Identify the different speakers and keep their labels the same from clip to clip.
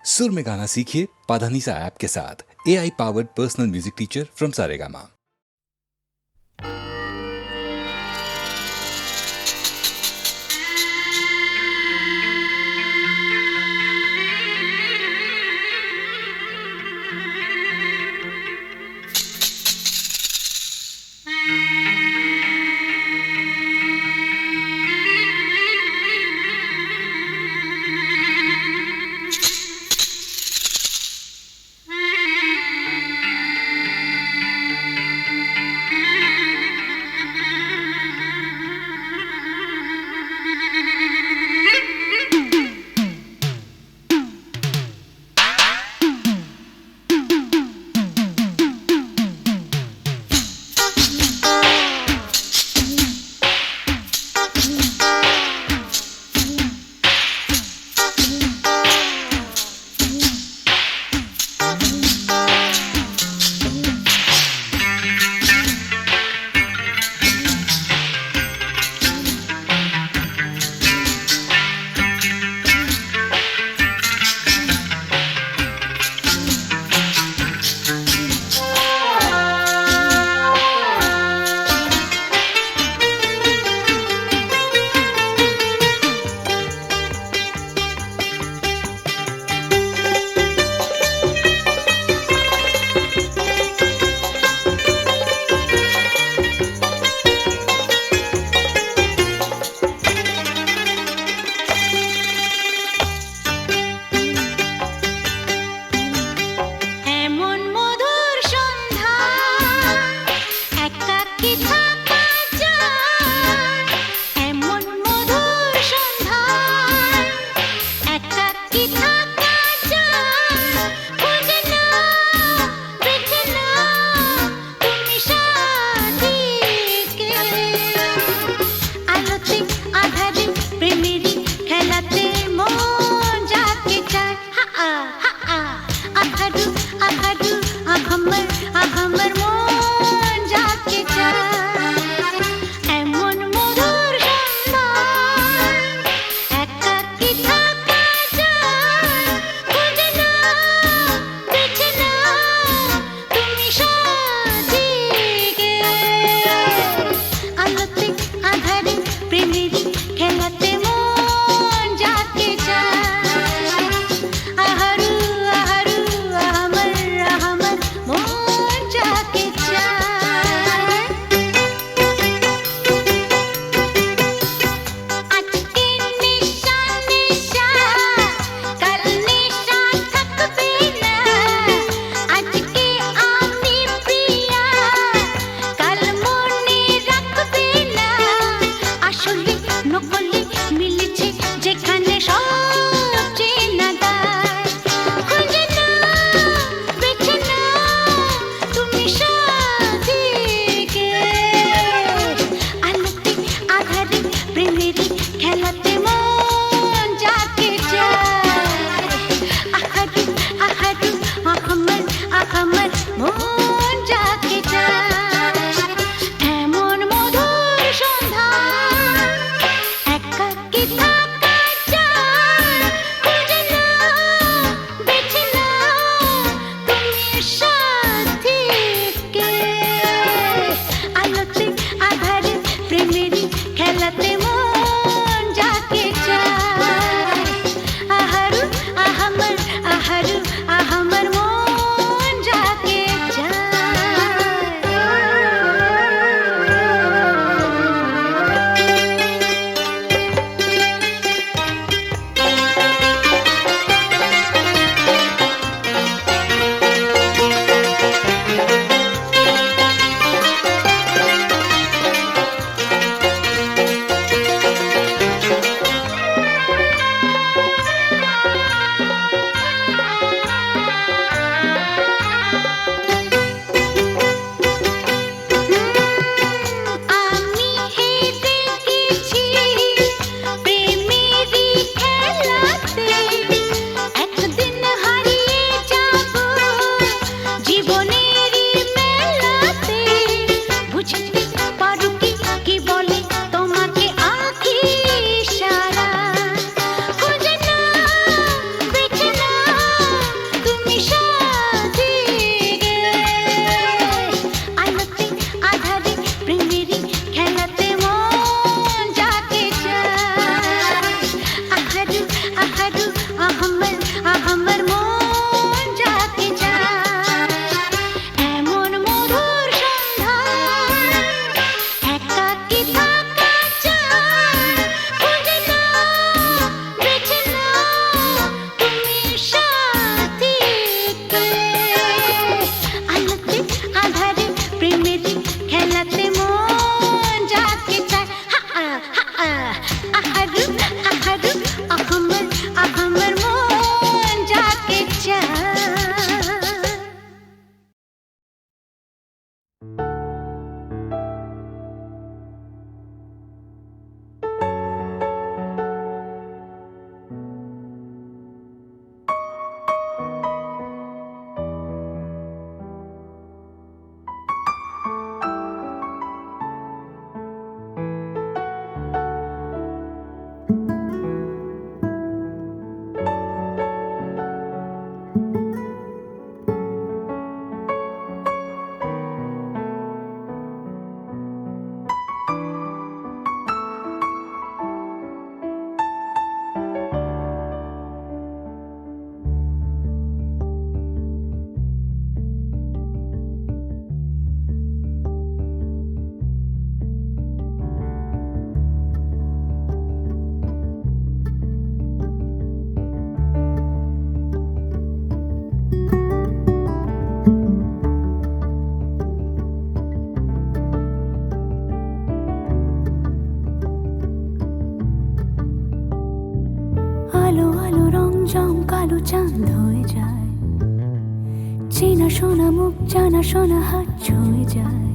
Speaker 1: सुर में गाना सीखिए पाधानीसा ऐप के साथ। AI powered personal music teacher from Saregama.
Speaker 2: চাঁদ হয়ে যায়, চেনা শোনা মুখ জানা শোনা হাত ছুঁয়ে যায়,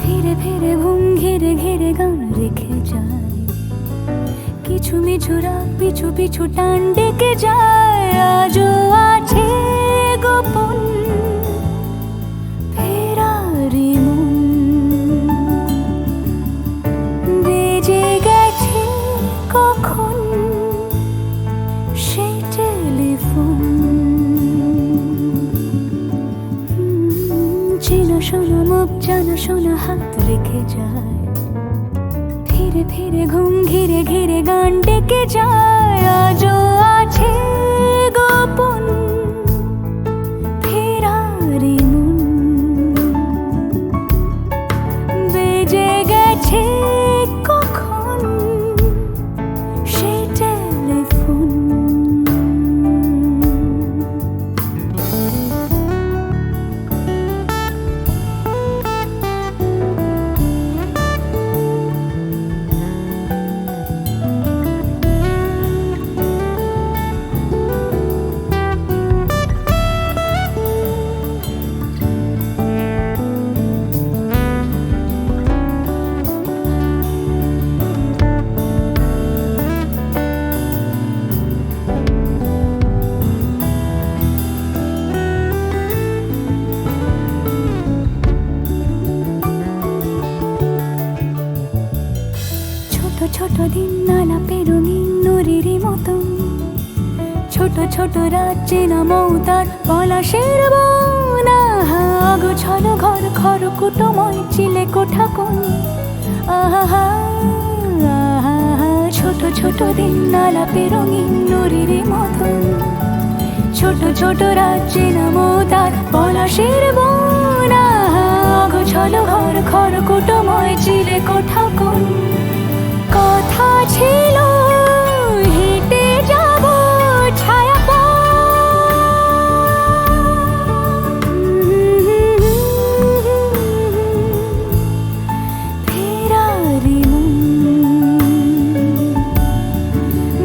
Speaker 2: ফিরে ফিরে ঘুম ঘিরে ঘিরে গান রেখে যায়, কিছু মিছু রাত পিছু পিছু টান ডেকে যায়। আজও আছে গোপন ফেরারি মন, বেজে গেছে কখন সেই টেলিফোন। চেনা শোনা মুখ জানা শোনা হাত রেখে যায়, ফিরে ফিরে ঘুম ঘিরে ঘিরে গান ডেকে যায়। আজও আছে গোপন ফেরারি মন, বেজে গেছে কখন সেই টেলিফোন। ছোট দিন আলাপের রঙিন নুরির মতন, ছোট ছোট রাত চেনা মৌতার পলাশের বন। গোছানো ঘর খড়কুটোময় চিলে কোঠা কোন, আহা ছোট ছোট দিন আলাপের রঙিন নুরির মতন, ছোট ছোট রাত চেনা মৌতার পলাশের বন। গোছানো ঘর খড়কুটোময় চিলে কোঠা কোন, কথা ছিল হেঁটে যাব ছায়া ফেরারি মন,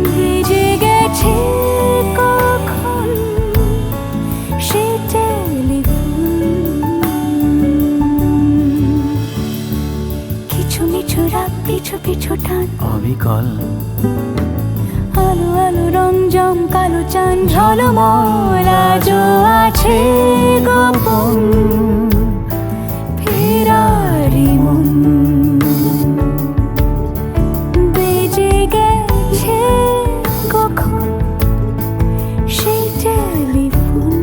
Speaker 2: ভেজে গেছে কখন সে টেলিফোন। কিছু মিছু রাত পিছু পিছু টান
Speaker 3: অবিকল,
Speaker 2: আলো আলো রং জম কালো চান ঝলমল। আজও আছে গোপন ফেরারি মন, বেজে গেছে কখন সেই টেলিফোন।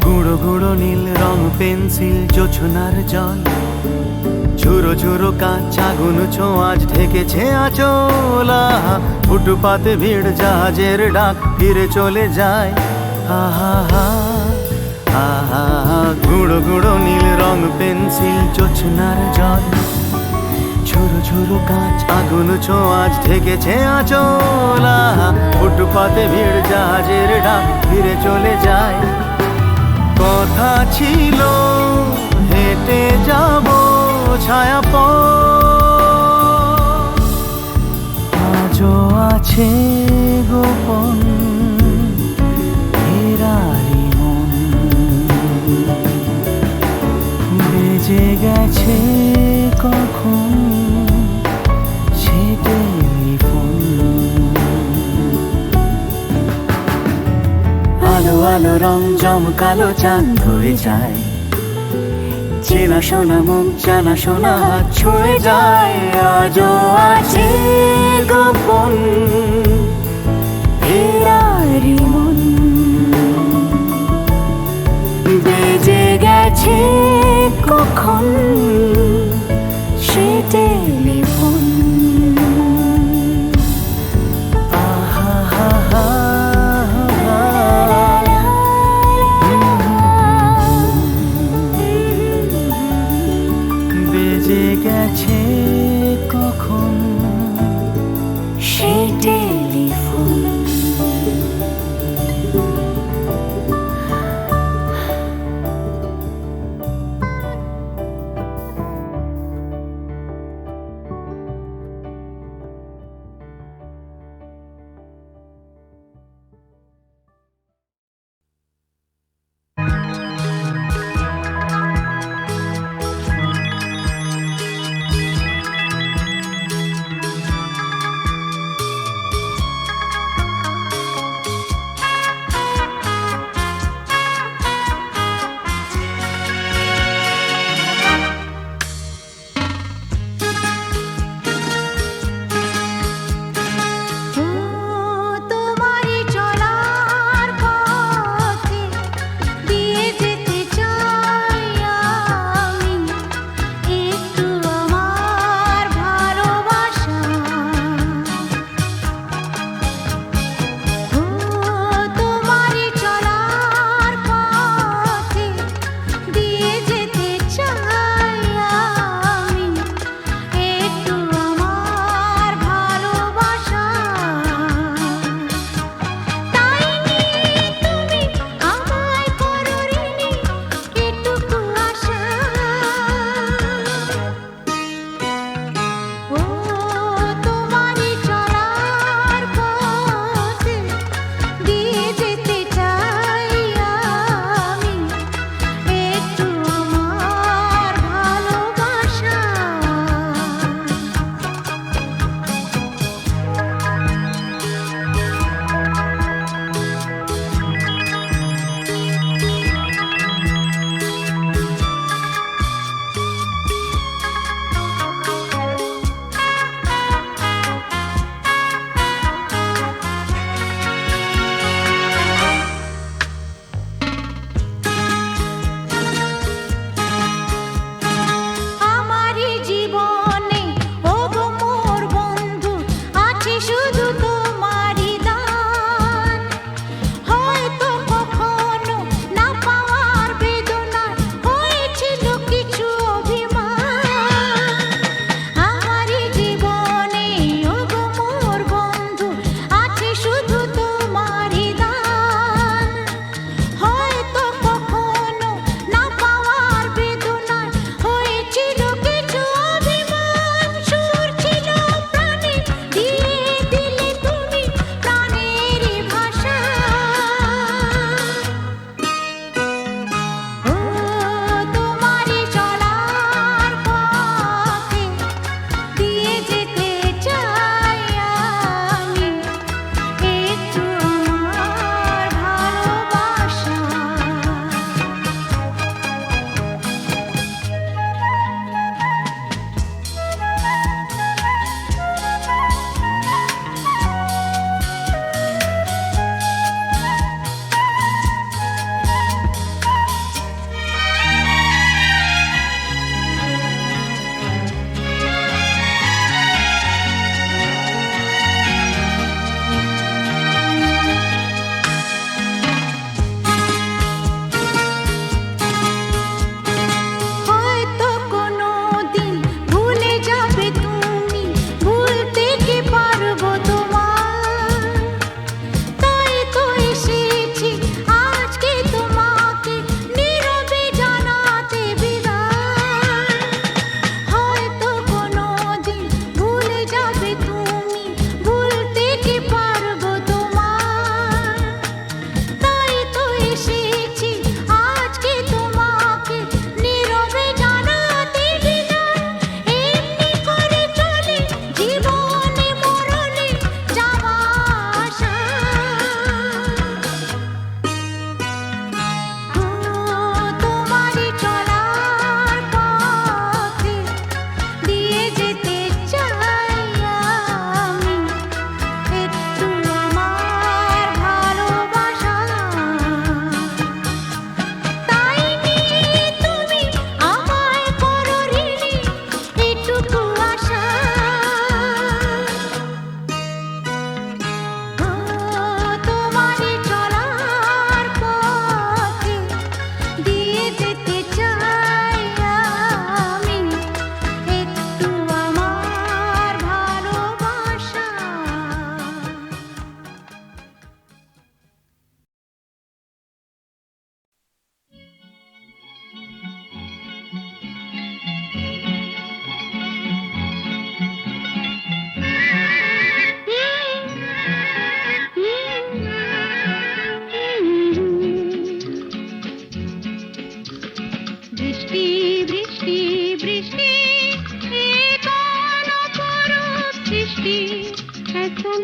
Speaker 3: গুঁড়ো গুঁড়ো নীল রং পেন্সিল জোছনার জল, ঝুরো ঝুরো কাঁচ আগুন ছোঁয়াজ ঢেকেছে আঁচল। ফুটপাতে ভিড় জাহাজের ডাক ফিরে চলে যায়। আহা আহা গুঁড়ো গুঁড়ো নীল রং পেন্সিল জোছনার জল, ঝুরো ঝুরো কাঁচ আগুন ছোঁয়াজ ঢেকেছে আঁচল। ফুটপাতে ভিড় জাহাজের ডাক ফিরে চলে যায়। কথা ছিল হেঁটে যাব ছায়া আজও আছে গোপন ফেরারি মন, বেজে গেছে কখন সে টেলিফোন। আলো আলো রং জমকালো চাঁদ হয়ে যায়, চেনা শোনা মুখ জানা শোনা হাত ছুঁয়ে যায়। আজও আছে গোপন ফেরারি মন, বেজে গেছে কখন সে টেলিফোন। আহা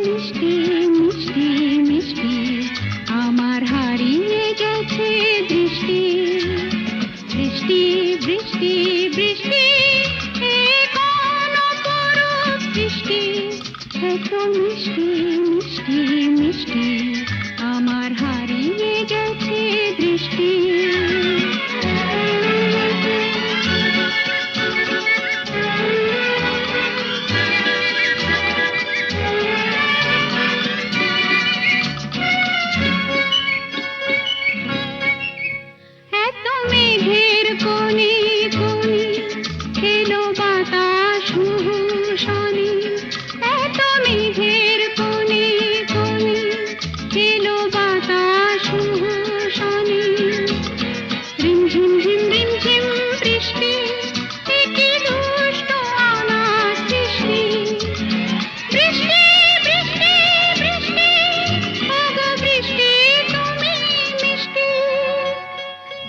Speaker 2: মিষ্টি মিষ্টি মিষ্টি আমার হারিয়ে গেছে দৃষ্টি বৃষ্টি বৃষ্টি বৃষ্টি এ কোন অপরূপ বৃষ্টি এত মিষ্টি মিষ্টি মিষ্টি আমার হারিয়ে গেছে দৃষ্টি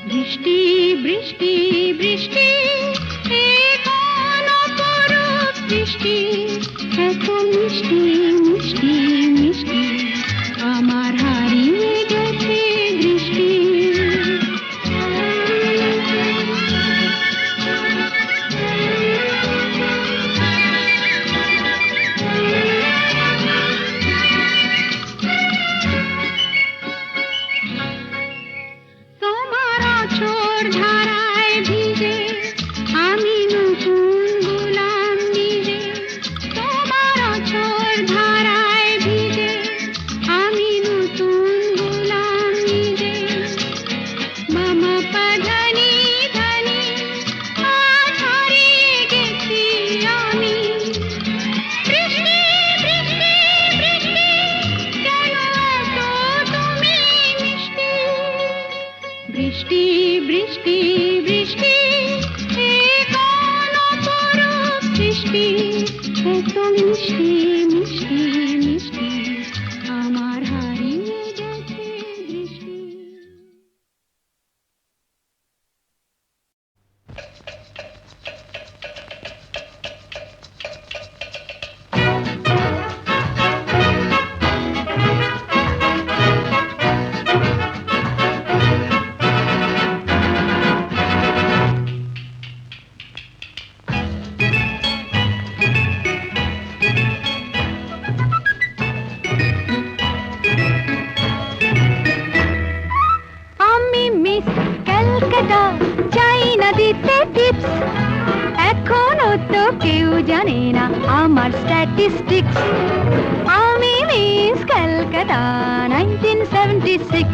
Speaker 2: বৃষ্টি বৃষ্টি বৃষ্টি এ কোন অপরূপ বৃষ্টি এত মিষ্টি মিষ্টি মিষ্টি আমার হারিয়ে গেছে দৃষ্টি ধারায় ভিজে আমি নতুন গোলাম নিজে তোমার অঝোর ধারায় ভিজে আমি নতুন গোলাম নিজে মামা পাধানি ধানি আজ হারিয়ে গেছি আমি বৃষ্টি বৃষ্টি বৃষ্টি কেন এত তুমি মিষ্টি বৃষ্টি বৃষ্টি বৃষ্টি এ কোন অপরূপ বৃষ্টি এত মিষ্টি মিষ্টি মিষ্টি আমার হারিয়ে গেছে দৃষ্টি চাই না দিতে টিপস এখনো তো কেউ জানে না আমার স্ট্যাটিস্টিক্স আমি মিস ক্যালকাটা 1976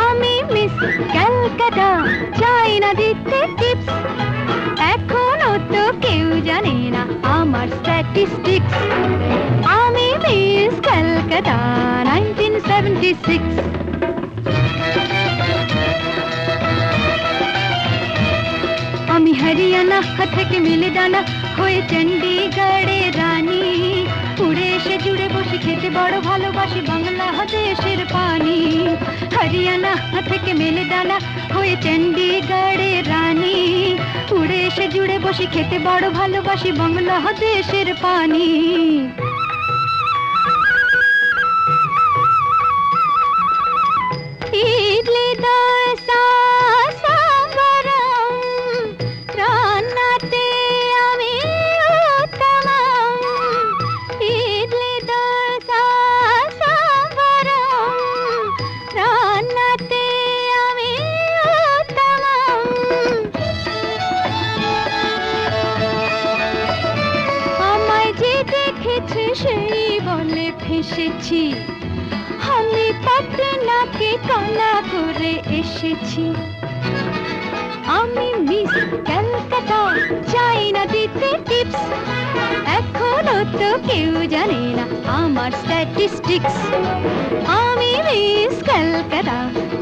Speaker 2: আমি মিস ক্যালকাটা চাই না দিতে টিপস এখনো তো কেউ জানে না আমার স্ট্যাটিস্টিক্স আমি মিস ক্যালকাটা 1976 আমি হরিয়ানা থেকে মিলে ডানা হয়ে চণ্ডীগড়ে রানী উড়ে এসে জুড়ে বসে খেতে বড় ভালোবাসি বাংলাদেশের পানি হরিয়ানা থেকে মিলে ডানা হয়ে চণ্ডীগড়ে রানী উড়ে এসে জুড়ে বসে খেতে বড় ভালোবাসি বাংলাদেশের পানি ইডলি দোসা সেই বলে ফেসেছি আমি পাটনাকে কলা করে এসেছি আমি মিস ক্যালকাটা চাই না দিতে টিপস এখনো তো কেউ জানে না আমার স্ট্যাটিস্টিক্স আমি মিস ক্যালকাটা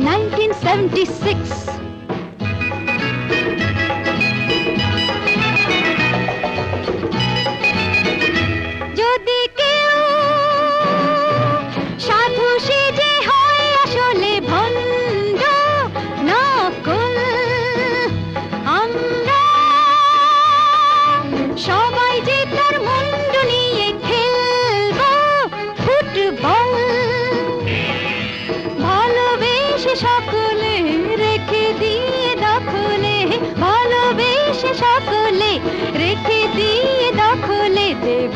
Speaker 2: 1976 যদি কেউ সাধু সেজে হয় আসলে ভণ্ড নকল আমরা সবাই যে তার মুন্ড নিয়ে খেলবো ভালোবেসে সকলে রেখে দিয়ে দখলে দেব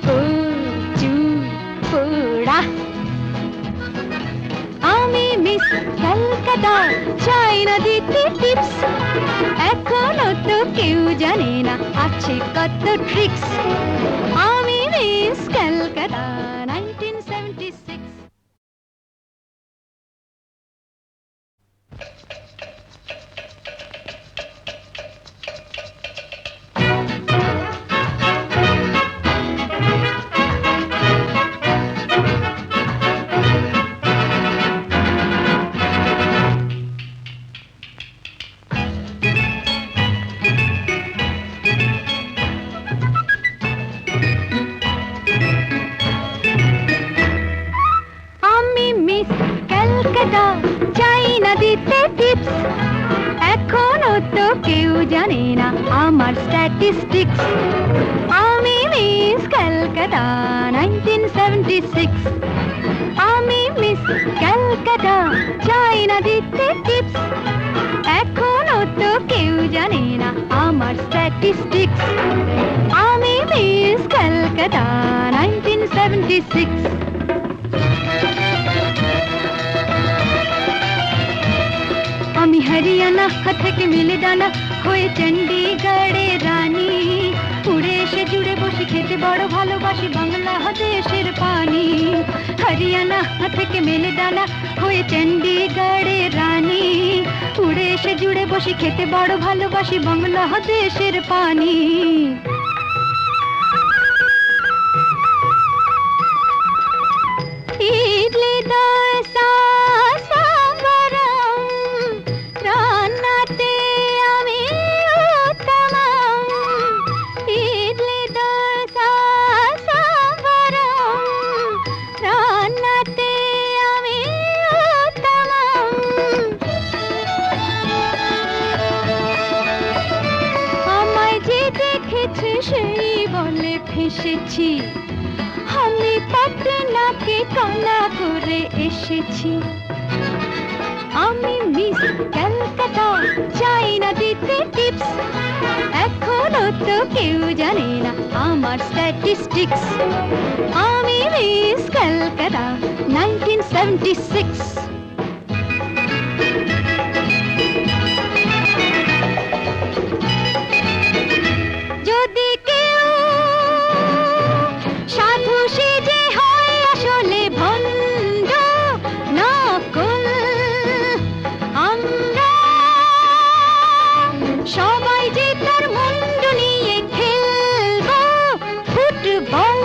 Speaker 2: কচু পোড়া। আমি মিস কলকাতা, চাই না দিতে টিপস, এখনো তো কেউ জানে না আছে কত ট্রিক্স। আমি মিস কলকাতা 1976। চাই না দিতে টিপস, এখনো তো কেউ জানে না আমার স্ট্যাটিস্টিক্স। আমি মিস কলকাতা 1976। আমি মিস কলকাতা, চাই না দিতে টিপস, এখনো তো কেউ জানে না আমার স্ট্যাটিস্টিক্স। আমি মিস কলকাতা 1976। আমি হরিয়ানা থেকে মিলে দানা হয়ে চণ্ডীগড়ের রানী, উড়ে এসে জুড়ে বসে খেতে বড় ভালোবাসি বাংলাদেশের পানি। হরিয়ানা থেকে মেলে দানা হয়ে চণ্ডীগড়ের রানী, উড়ে এসে জুড়ে বসে খেতে বড় ভালোবাসি বাংলাদেশের পানি। ইডলি দোসা সাম্বারম, রান্নাতে আমি উত্তমম। ইডলি দোসা সাম্বারম, রান্নাতে আমি উত্তমম। আমায় যে দেখেছে সেই বলে ফেসেছি, আমি পাটনাকে কানা করে এসেছি। আমি মিস কলকাতা, চাই না দিতে টিপস, এখনো তো কেউ জানে না আমার স্ট্যাটিস্টিক্স। আমি মিস কলকাতা 1976। যদি কেউ সাধু সেজে হয় আসলে ভণ্ড নকল, আমরা সবাই যে তার মুন্ড নিয়ে খেলবো ফুটবল।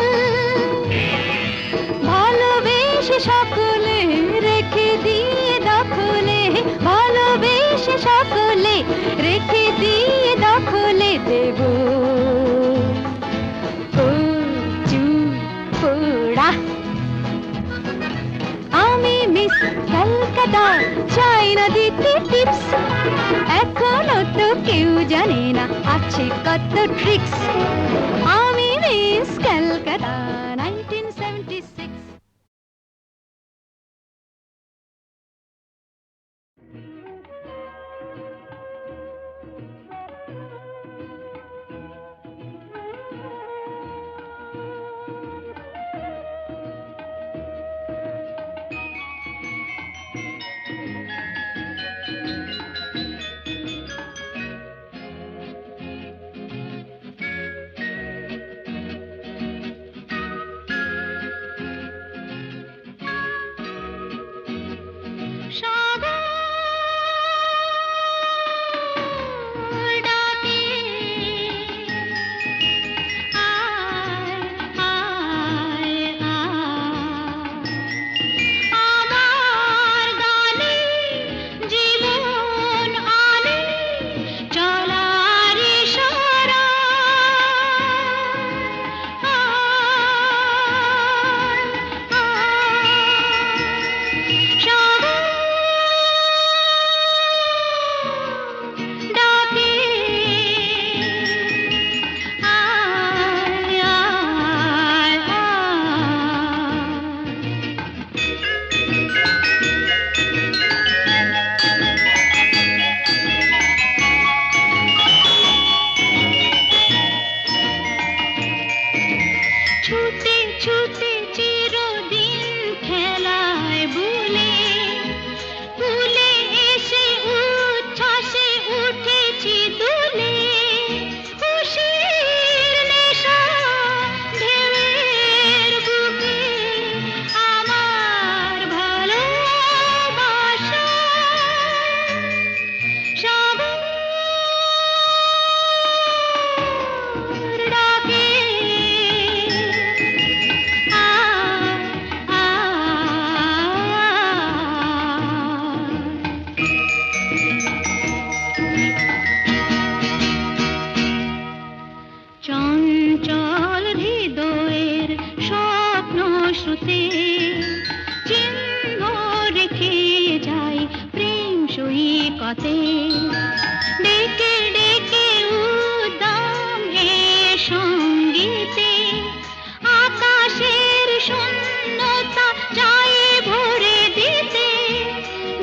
Speaker 2: ভালোবেসে সকলে রেখে দিয়ে দখলে, ভালোবেসে সকলে রেখে দিয়ে দখলে দেব কচু পোড়া। আমি মিস কলকাতা, চাই না দিতে টিপস, এখনো তো কেউ জানে না আছে কত ট্রিক্স। আমি মিস কলকাতা 1976। সৈকতে ডেকে ডেকে উদ্দাম এ সঙ্গীতে আকাশের শূন্যতা যায় ভরে দিতে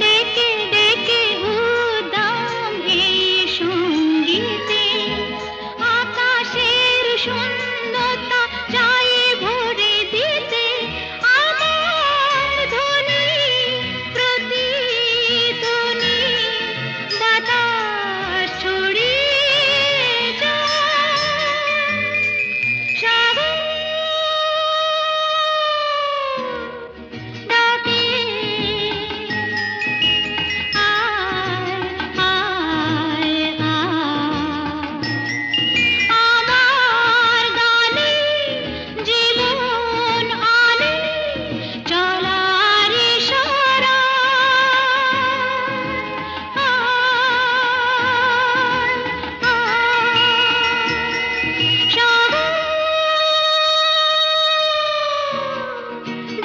Speaker 2: ডেকে ডেকে উদ্দাম এ সঙ্গীতে আকাশের শূন্যতা যায় ভরে দিতে আমার ধ্বনি প্রতিধ্বনি বাতাস ছড়িয়ে যায় সাগর ডাকে আয় আয় আয় আমার গানে জীবন আনে চলার ইশারা সাগর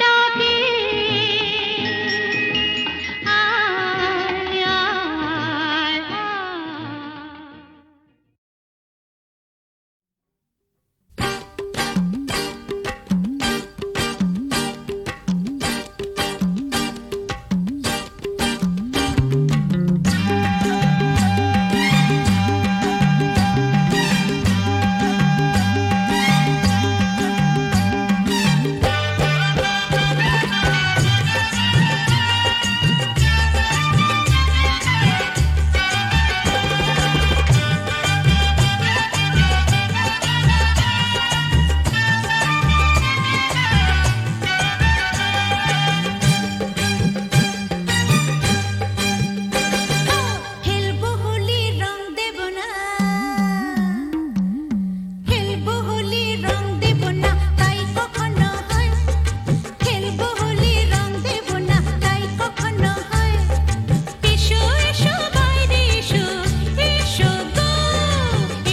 Speaker 2: ডাকে আয় আয় আয় খেলবো হোলি রং দেব না খেলবো হোলি রং দেব না তাই কখনো হয় খেলবো হোলি রং দেব না তাই কখনো হয় এসো এসো বাইরে এসো এসো গো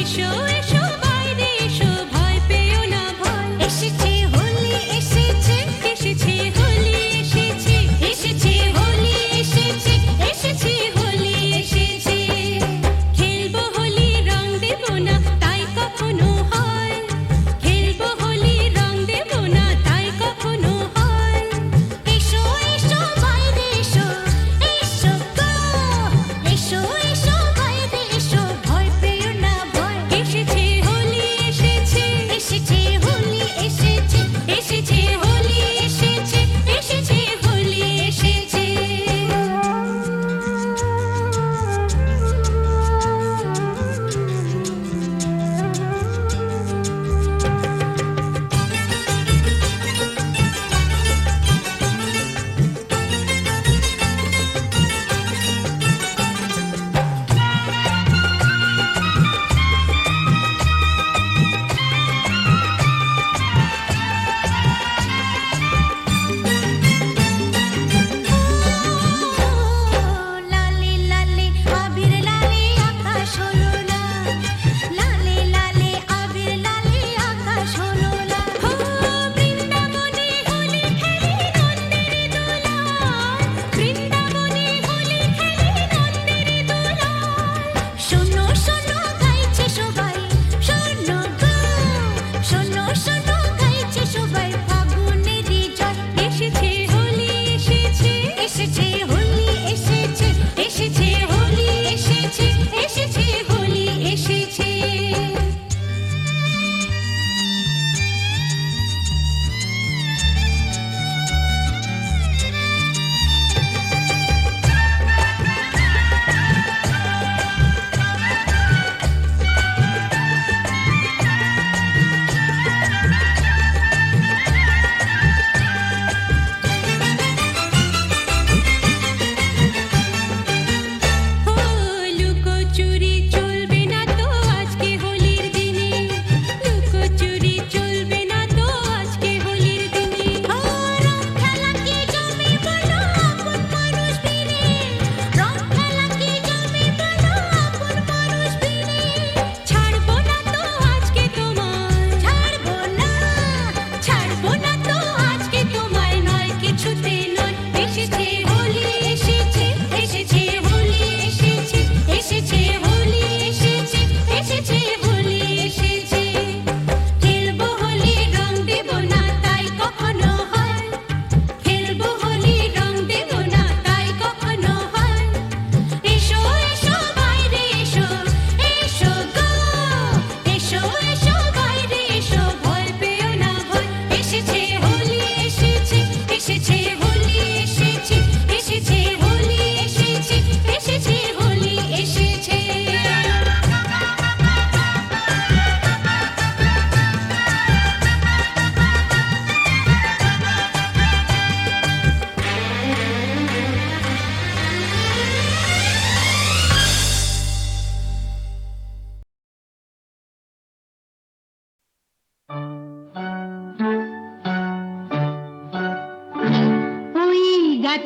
Speaker 2: এসো এসো বাইরে এসো ভয় পেও না ভয় এসেছে হোলি এসেছে এসেছে হোলি এসেছে এসেছে হোলি এসেছে এসেছে হোলি এসেছে খেলবো হোলি রং দেব না তাই কখনো হয় খেলবো হোলি রং দেব না তাই কখনো হয় এসো এসো বাইরে এসো এসো গো এসো এসো বাইরে এসো ভয় পেও না ভয় এসেছে হোলি এসেছে এসেছে হোলি এসেছে এসেছে হোলি এসেছে এসেছে হোলি এসেছে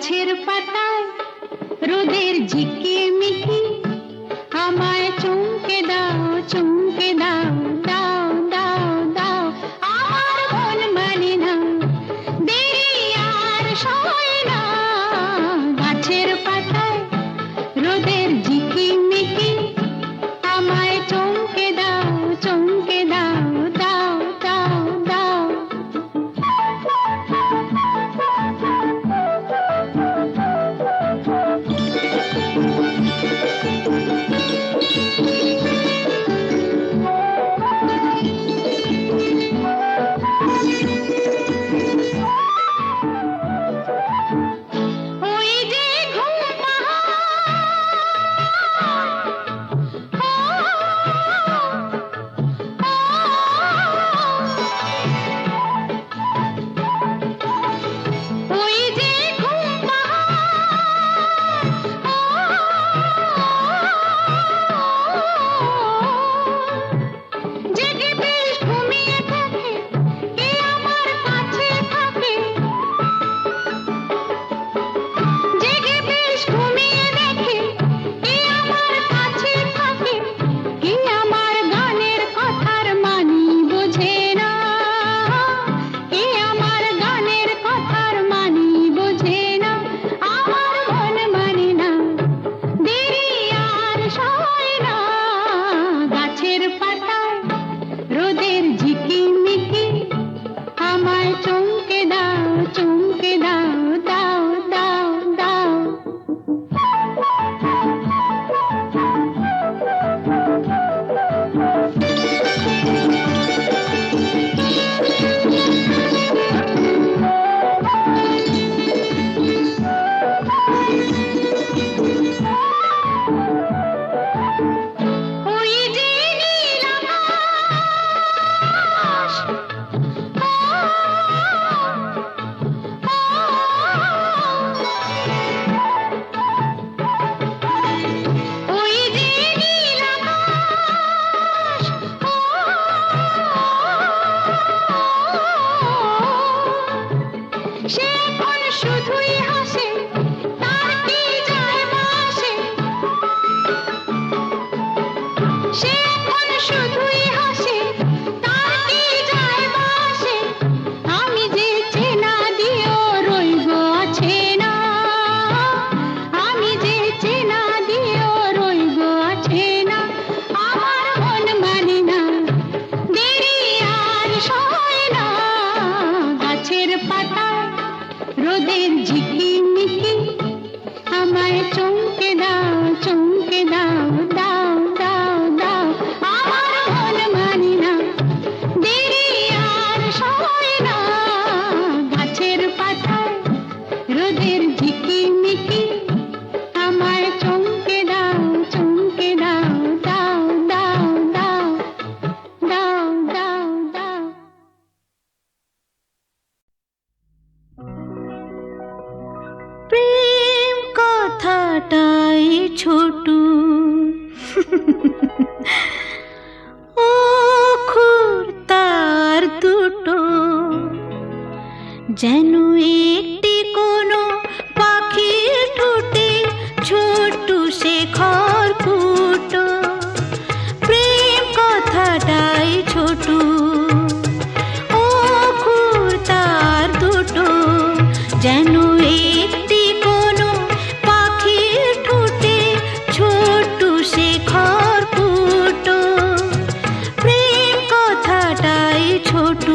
Speaker 4: গাছের পাতায় রোদের ঝিকিমিকি আমায় চমকে দাও চমকে দাও দাও দাও দাও আমার মন মানে না দেরি আর সয় না গাছের পাতায় রোদের ঝিকিমিকি আমায় চমকে দাও চমকে দাও দাও দাও দাও ওই যে ঘুম ওই যে ঘুম জেগে বেশ ঘুমিয়ে থাকে কে আমার কাছে থাকে জেগে বেশ ঘুমিয়ে দেখে কে আমার কাছে থাকে কে আমার গানের কথার মানি বোঝে না কে আমার গানের কথার মানি বোঝে না আমার মন মানে না দেরি আর সয় না গাছের পাতায় রোদের ঝিকিমিকি আমায় চমকে দাও চমকে দাও দাও দাও দাও ওই যে নীল আকাশ ওই যে নীল আকাশ সে এখন শুধুই হাসে তার কি যায় বাসে সে এখন শুধুই হাসে তার কি যায় বাসে আমি যে চেনা দিয়েও রইব আছে না আমি যে চেনা দিয়েও রইব আছে না আমার মন মানে না দেরি আর সয় না গাছের পাতায় রোদের ঝিকিমিকি আমায় চমকে দাও চমকে দাও দাও দাও দাও আমার মন মানে না দেরি আর সয় না গাছের পাতায় রোদের ঝিকিমিকি আমায় চমকে দাও চমকে দাও দাও দাও দাও দাও দাও দাও
Speaker 2: প্রেম কথাটাই ছোট অক্ষর তার দুটো যেন একটি কোনো পাখির ঠোঁটে ছোট সে খড়কুটো প্রেম কথাটাই ছোট অক্ষর তার দুটো যেন একটি কোনো পাখির ঠোঁটে ছোট সে খড়কুটো প্রেম কথাটাই ছোট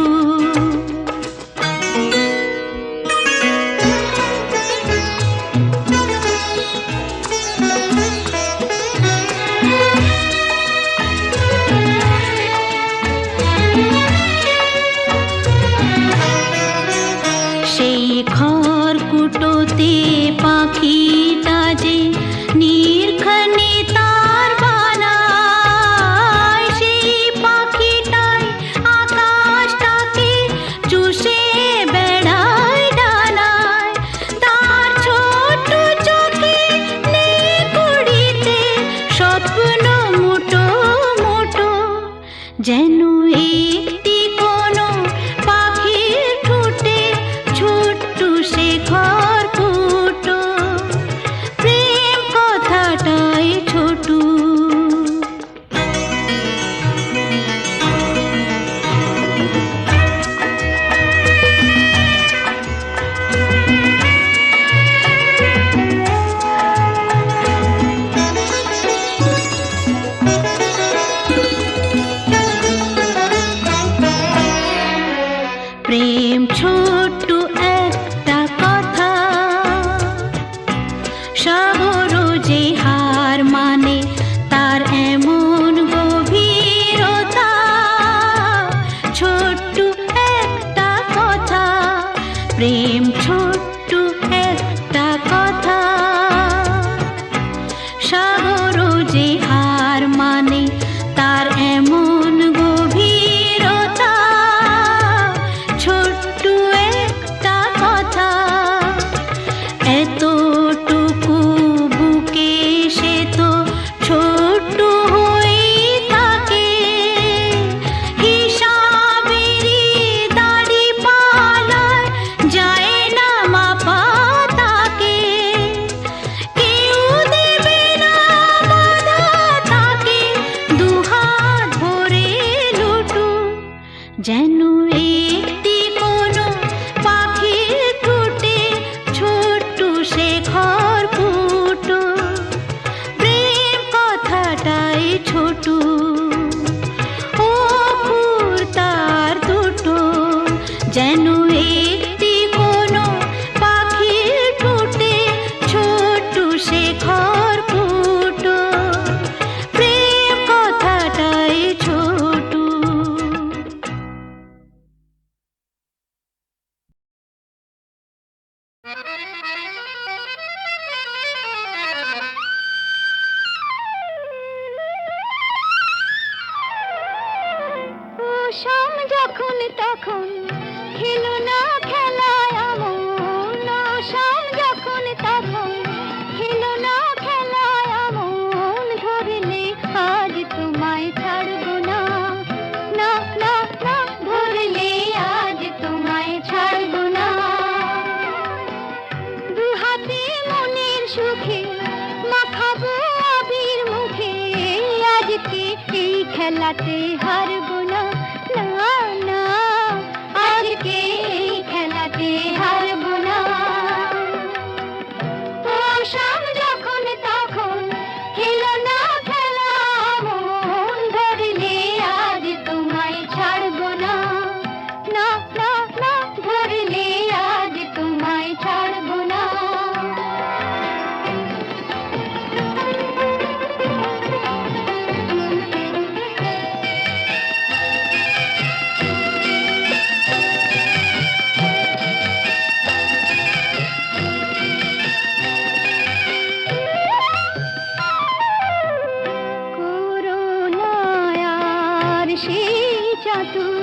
Speaker 2: সাগর যে হার মানে তার এমন গভীরতা, ছোট্ট একটা কথা এতটুকু বুকে সে তো ছোট্ট হয়ে থাকে, হিসাবেরই দাড়ি পালায় যায় না মাপা তাকে, কেউ দেবে না বাধা তাকে দুহাত ভরে লুটু, যেন একটি কোনো পাখির ঠোঁটে ছোট্ট সে খড়কুটো, প্রেম কথাটাই ছোট ও ফুল তার দুটো, যেন একটি কোনো পাখির ঠোঁটে ছোট্ট সে খড়কুটো, প্রেম কথাটাই ছোট।
Speaker 4: শাম যখন তখন খেলো না খেলায় আমন, শাম যখন তখন খেলো না খেলায় আমন, ধরলে আজ তোমায় ছাড়বো না, না না না, ধরলে আজ তোমায় ছাড়বো না। দু হাতে মনের সুখে মাখাবো আবির মুখে, আজকে এই খেলাতে হারবো না, না না, আজকে এই খেলাতে হারবো না। ও শাম যখন তখন খেলো না খেলা মন, ধরলে আজ তোমায় ছাড়বো না, না না না, ধরলে আজ তোমায় ছাড়বো না। করুণায়ার সেই চাতুর